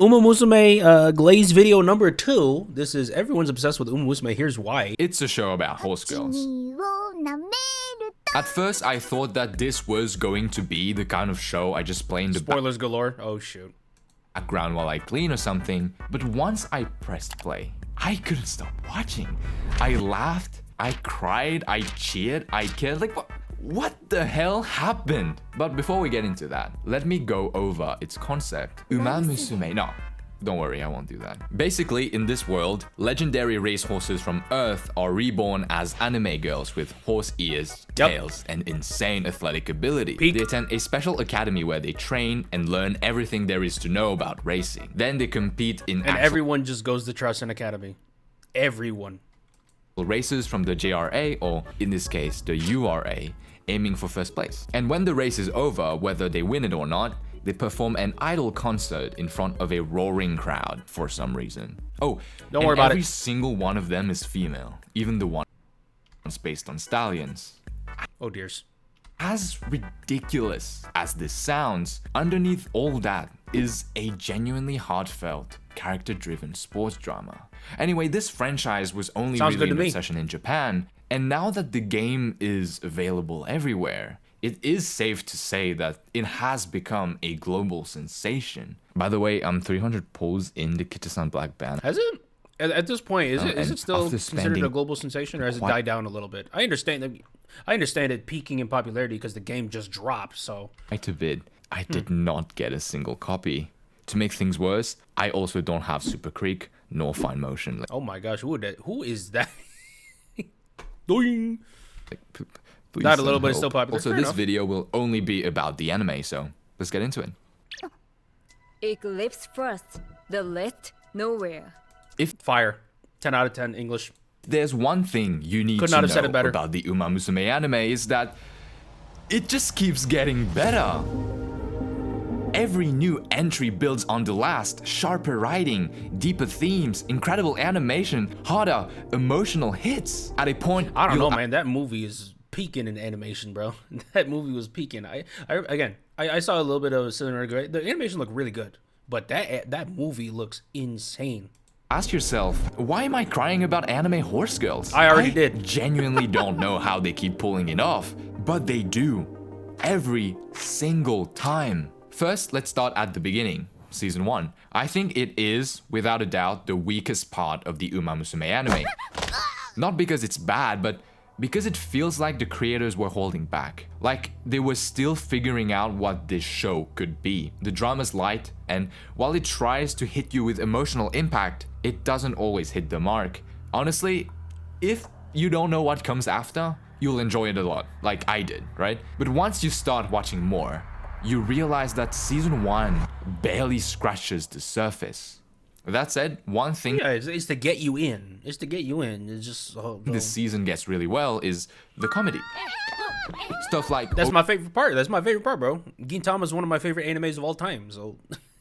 Umamusume Glaze video number 2. This is everyone's obsessed with Umamusume. Here's why. It's a show about horse girls. At first, I thought that this was going to be the kind of show I just play in the Spoilers galore. Oh shoot. background while I clean or something, but once I pressed play, I couldn't stop watching. I laughed, I cried, I cheered, I cared. Like, what the hell happened? But before we get into that, let me go over its concept. Umamusume. No, don't worry, I won't do that. Basically, in this world, legendary racehorses from Earth are reborn as anime girls with horse ears, tails, and insane athletic ability. They attend a special academy where they train and learn everything there is to know about racing. Then they compete in everyone just goes to Trustin Academy. Everyone. Races from the JRA, or in this case, the URA, aiming for first place. And when the race is over, whether they win it or not, they perform an idol concert in front of a roaring crowd for some reason. Oh, don't worry about it. Every single one of them is female, even the ones based on stallions. Oh dears. As ridiculous as this sounds, underneath all that is a genuinely heartfelt, character-driven sports drama. Anyway, this franchise was only really an obsession in Japan, and now that the game is available everywhere, it is safe to say that it has become a global sensation. By the way, I'm 300 pulls in the Kita-san Black Band. Has it? At this point, is it still considered a global sensation, or has it died down a little bit? I understand it peaking in popularity because the game just dropped, so... Quite a bit. I did not get a single copy. To make things worse, I also don't have Super Creek nor Fine Motion. Oh my gosh, who is that? Doing. Please, not a little, but it's still popular. Also, this video will only be about the anime, so let's get into it. Eclipse first, the rest nowhere. If fire, 10 out of 10 English. There's one thing you need to know about the Umamusume anime is that it just keeps getting better. Every new entry builds on the last, sharper writing, deeper themes, incredible animation, harder, emotional hits. At a point, I don't know, man. That movie is peaking in animation, bro. That movie was peaking. I saw a little bit of Cinema. The animation looked really good, but that movie looks insane. Ask yourself, why am I crying about anime horse girls? I already did. Genuinely don't know how they keep pulling it off, but they do. Every single time. First, let's start at the beginning, Season 1. I think it is, without a doubt, the weakest part of the Umamusume anime. Not because it's bad, but because it feels like the creators were holding back. Like they were still figuring out what this show could be. The drama's light, and while it tries to hit you with emotional impact, it doesn't always hit the mark. Honestly, if you don't know what comes after, you'll enjoy it a lot, like I did, right? But once you start watching more, you realize that Season 1 barely scratches the surface. That said, one thing it's to get you in. It's to get you in. It's just this season gets really well is the comedy. Stuff like that's my favorite part. That's my favorite part, bro. Gintama is one of my favorite animes of all time, so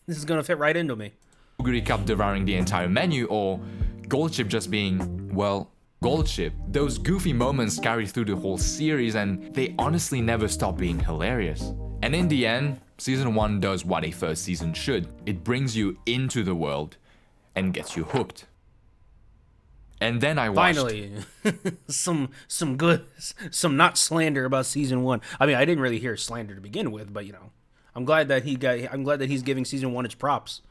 this is gonna fit right into me. Oguri Cup devouring the entire menu, or Gold Chip just being, well, Gold Chip. Those goofy moments carry through the whole series, and they honestly never stop being hilarious. And in the end, Season 1 does what a first season should. It brings you into the world and gets you hooked. And then I watched... Finally, some not slander about Season 1. I mean, I didn't really hear slander to begin with, but you know, I'm glad that he's giving Season 1 its props.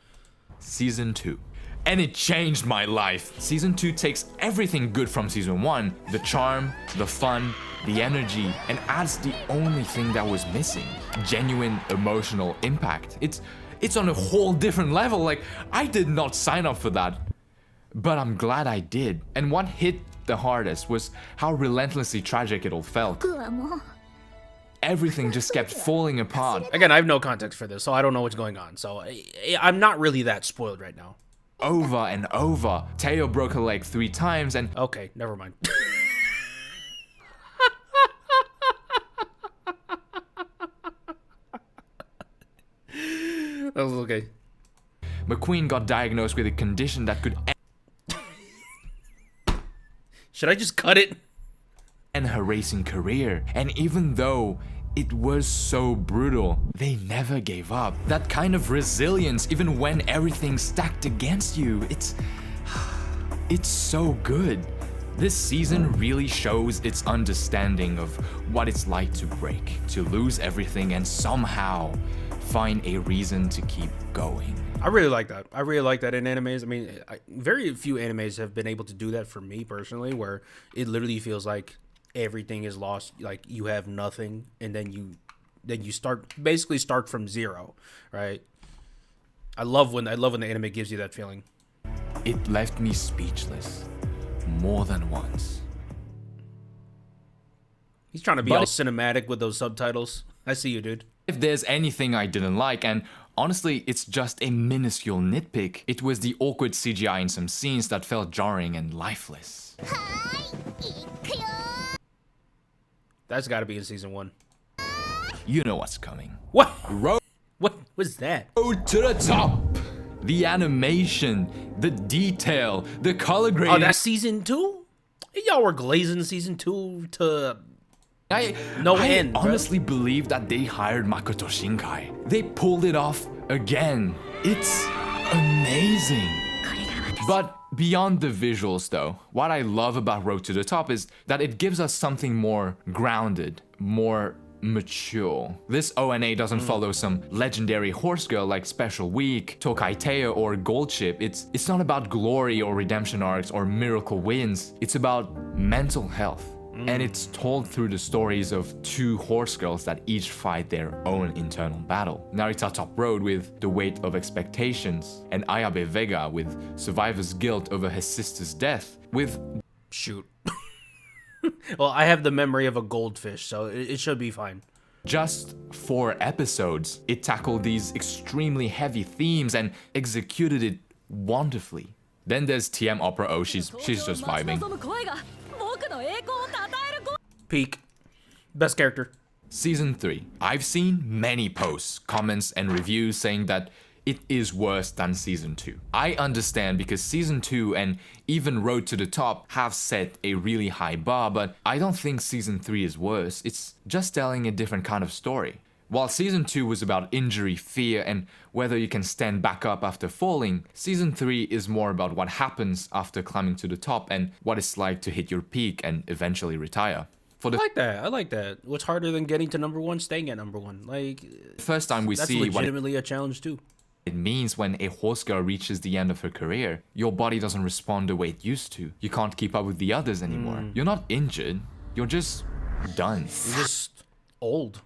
Season 2. And it changed my life. Season 2 takes everything good from Season 1, the charm, the fun, the energy, and adds the only thing that was missing, genuine emotional impact. It's on a whole different level. Like, I did not sign up for that, but I'm glad I did. And what hit the hardest was how relentlessly tragic it all felt. Everything just kept falling apart. Again, I have no context for this, so I don't know what's going on. So I'm not really that spoiled right now. Over and over. Teo broke her leg 3 times and... Okay, never mind. That was okay. McQueen got diagnosed with a condition that could Should I just cut it? end her racing career. And even though It was so brutal. They never gave up. That kind of resilience, even when everything's stacked against you, it's so good. This season really shows its understanding of what it's like to break, to lose everything and somehow find a reason to keep going. I really like that. I really like that in animes. I mean, very few animes have been able to do that for me personally, where it literally feels like everything is lost, like you have nothing, and then you start from zero, right? I love when the anime gives you that feeling. It left me speechless more than once. He's trying to be all cinematic with those subtitles. I see you, dude. If there's anything I didn't like, and honestly, it's just a minuscule nitpick, it was the awkward CGI in some scenes that felt jarring and lifeless. That's got to be in season 1. You know what's coming. What? Road What was that? to the top! The animation, the detail, the color grading. Oh, that's season 2? Y'all were glazing season 2 to I end, bro. honestly believe that they hired Makoto Shinkai. They pulled it off again. It's amazing. But beyond the visuals though, what I love about Road to the Top is that it gives us something more grounded, more mature. This ONA doesn't follow some legendary horse girl like Special Week, Tokai Teo, or Gold Ship. It's not about glory or redemption arcs or miracle wins. It's about mental health. And it's told through the stories of two horse girls that each fight their own internal battle. Narita Top Road with the weight of expectations, and Ayabe Vega with survivor's guilt over his sister's death, with... Shoot. Well, I have the memory of a goldfish, so it should be fine. Just 4 episodes, it tackled these extremely heavy themes and executed it wonderfully. Then there's TM Opera O, she's just vibing. Peak. Best character. Season 3. I've seen many posts, comments, and reviews saying that it is worse than Season 2. I understand because Season 2 and even Road to the Top have set a really high bar, but I don't think Season 3 is worse. It's just telling a different kind of story. While Season 2 was about injury, fear, and whether you can stand back up after falling, Season 3 is more about what happens after climbing to the top and what it's like to hit your peak and eventually retire. For the I like that. What's harder than getting to number 1? Staying at number 1. Like, first time we that's see what legitimately a challenge too. it means when a horse girl reaches the end of her career, your body doesn't respond the way it used to. You can't keep up with the others anymore. You're not injured, you're just done. You're just old.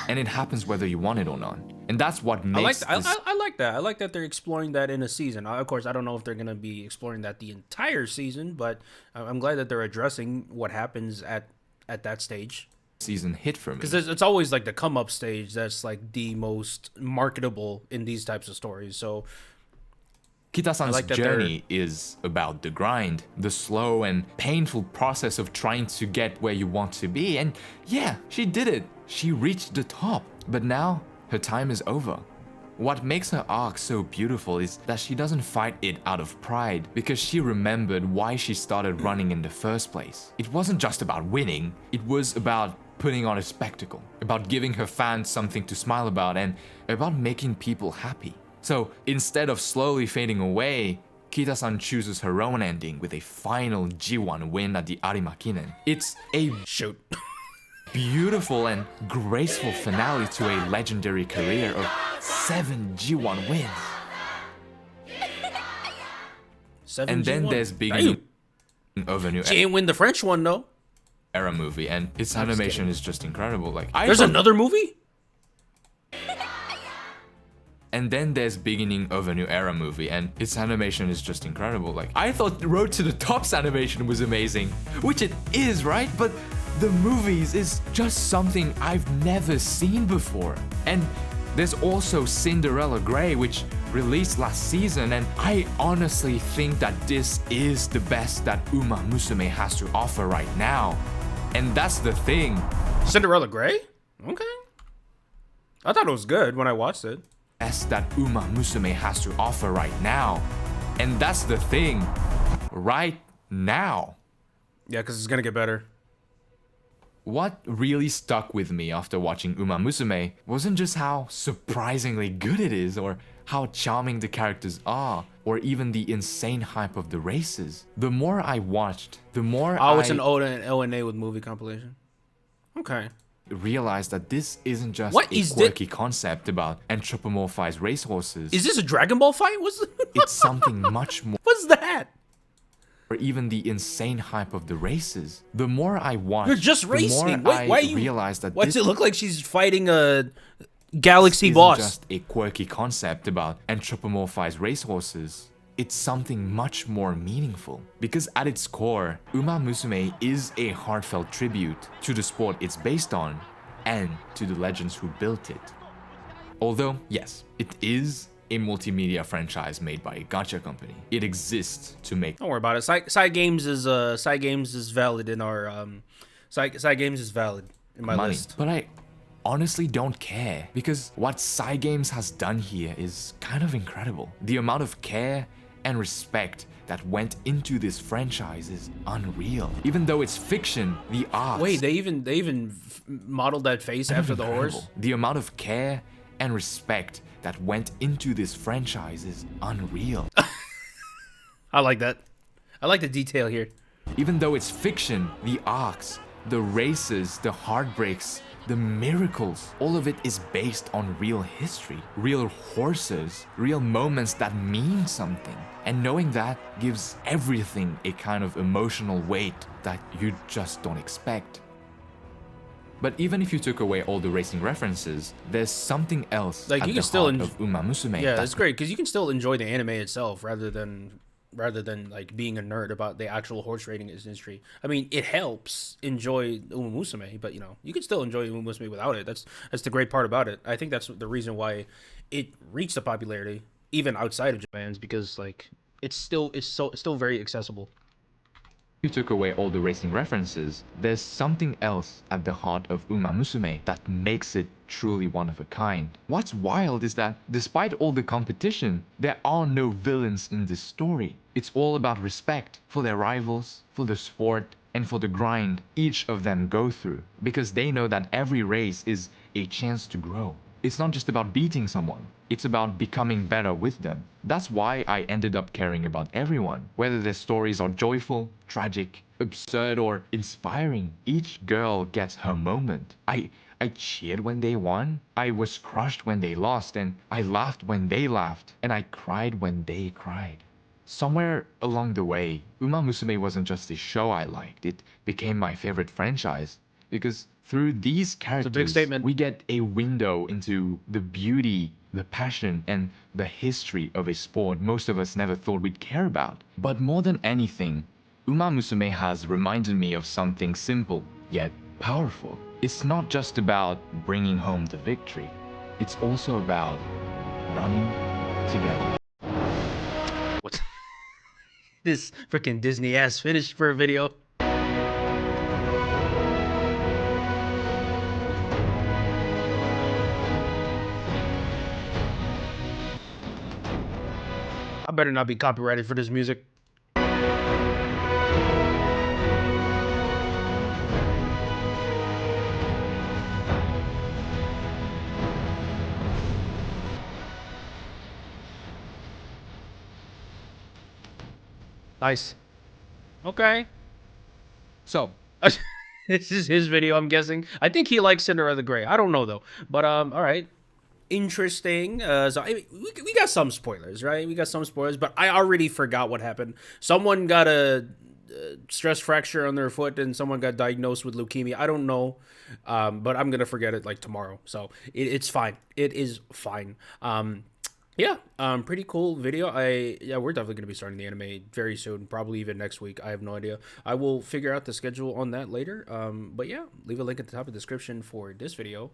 And it happens whether you want it or not. And that's what makes I like that. I like that they're exploring that in a season. Of course, I don't know if they're going to be exploring that the entire season, but I'm glad that they're addressing what happens at that stage. Season hit for me. Because it's always like the come up stage that's like the most marketable in these types of stories. So Kita-san's like that journey is about the grind, the slow and painful process of trying to get where you want to be. And yeah, she did it. She reached the top. But now, her time is over. What makes her arc so beautiful is that she doesn't fight it out of pride, because she remembered why she started running in the first place. It wasn't just about winning, it was about putting on a spectacle, about giving her fans something to smile about, and about making people happy. So instead of slowly fading away, Kita-san chooses her own ending with a final G1 win at the Arimakinen. It's a shoot. beautiful and graceful finale to a legendary career of 7 G1 wins. 7 And then G1. there's beginning of a new She ain't win the French one though. era movie, and its animation is just incredible. Like There's another movie? And then there's beginning of a new era movie, and its animation is just incredible. Like I thought Road to the Top's animation was amazing, which it is, right? But the movies is just something I've never seen before. And there's also Cinderella Grey, which released last season, and I honestly think that this is the best that Umamusume has to offer right now. And that's the thing. Cinderella Grey? Okay. I thought it was good when I watched it. Best that Umamusume has to offer right now. And that's the thing. Right now. Yeah, because it's gonna get better. What really stuck with me after watching Umamusume wasn't just how surprisingly good it is, or how charming the characters are, or even the insane hype of the races. The more I watched, the more Oh, it's an I O&A with movie compilation. Okay. realized that this isn't just What a is quirky concept about anthropomorphized racehorses. Is this a Dragon Ball fight? It's something much more. What's that? Or even the insane hype of the races. The more I watched, You're just the racing. more Why are you realized that Why does this it look like she's fighting a galaxy isn't boss? just a quirky concept about anthropomorphized racehorses. It's something much more meaningful. Because at its core, Umamusume is a heartfelt tribute to the sport it's based on and to the legends who built it. Although, yes, it is a multimedia franchise made by a gacha company. It exists to make. Don't worry about it. Side Games is valid in our Side Games is valid in my money. list. But I honestly don't care, because what Psy Games has done here is kind of incredible. The amount of care and respect that went into this franchise is unreal. Even though it's fiction, the art. Wait, they even modeled that face after the horse. The amount of care and respect that went into this franchise is unreal. I like that. I like the detail here. Even though it's fiction, the arcs, the races, the heartbreaks, the miracles, all of it is based on real history, real horses, real moments that mean something. And knowing that gives everything a kind of emotional weight that you just don't expect. But even if you took away all the racing references, there's something else Like, at you the can still heart of Umamusume. Yeah, that that's great because you can still enjoy the anime itself rather than like being a nerd about the actual horse racing industry. I mean, it helps enjoy Umamusume, but you can still enjoy Umamusume without it. That's the great part about it. I think that's the reason why it reached the popularity even outside of Japan's, because like it's still very accessible. you took away all the racing references, there's something else at the heart of Umamusume that makes it truly one of a kind. What's wild is that despite all the competition, there are no villains in this story. It's all about respect for their rivals, for the sport, and for the grind each of them go through, because they know that every race is a chance to grow. It's not just about beating someone, it's about becoming better with them. That's why I ended up caring about everyone, whether their stories are joyful, tragic, absurd, or inspiring. Each girl gets her moment. I cheered when they won, I was crushed when they lost, and I laughed when they laughed, and I cried when they cried. Somewhere along the way, Umamusume wasn't just a show I liked, it became my favorite franchise. Because through these It's a characters, big statement. we get a window into the beauty, the passion, and the history of a sport most of us never thought we'd care about. But more than anything, Umamusume has reminded me of something simple, yet powerful. It's not just about bringing home the victory. It's also about running together. What's this freaking Disney ass finish for a video? I better not be copyrighted for this music. Nice. Okay. So, This is his video, I'm guessing. I think he likes Cinderella Grey. I don't know though. But all right. Interesting. So we got some spoilers, right? We got some spoilers, but I already forgot what happened. Someone got a stress fracture on their foot, and someone got diagnosed with leukemia. I don't know, but I'm gonna forget it like tomorrow. So it's fine. It is fine. Yeah, pretty cool video. Yeah, we're definitely gonna be starting the anime very soon, probably even next week. I have no idea. I will figure out the schedule on that later. But yeah, leave a link at the top of the description for this video.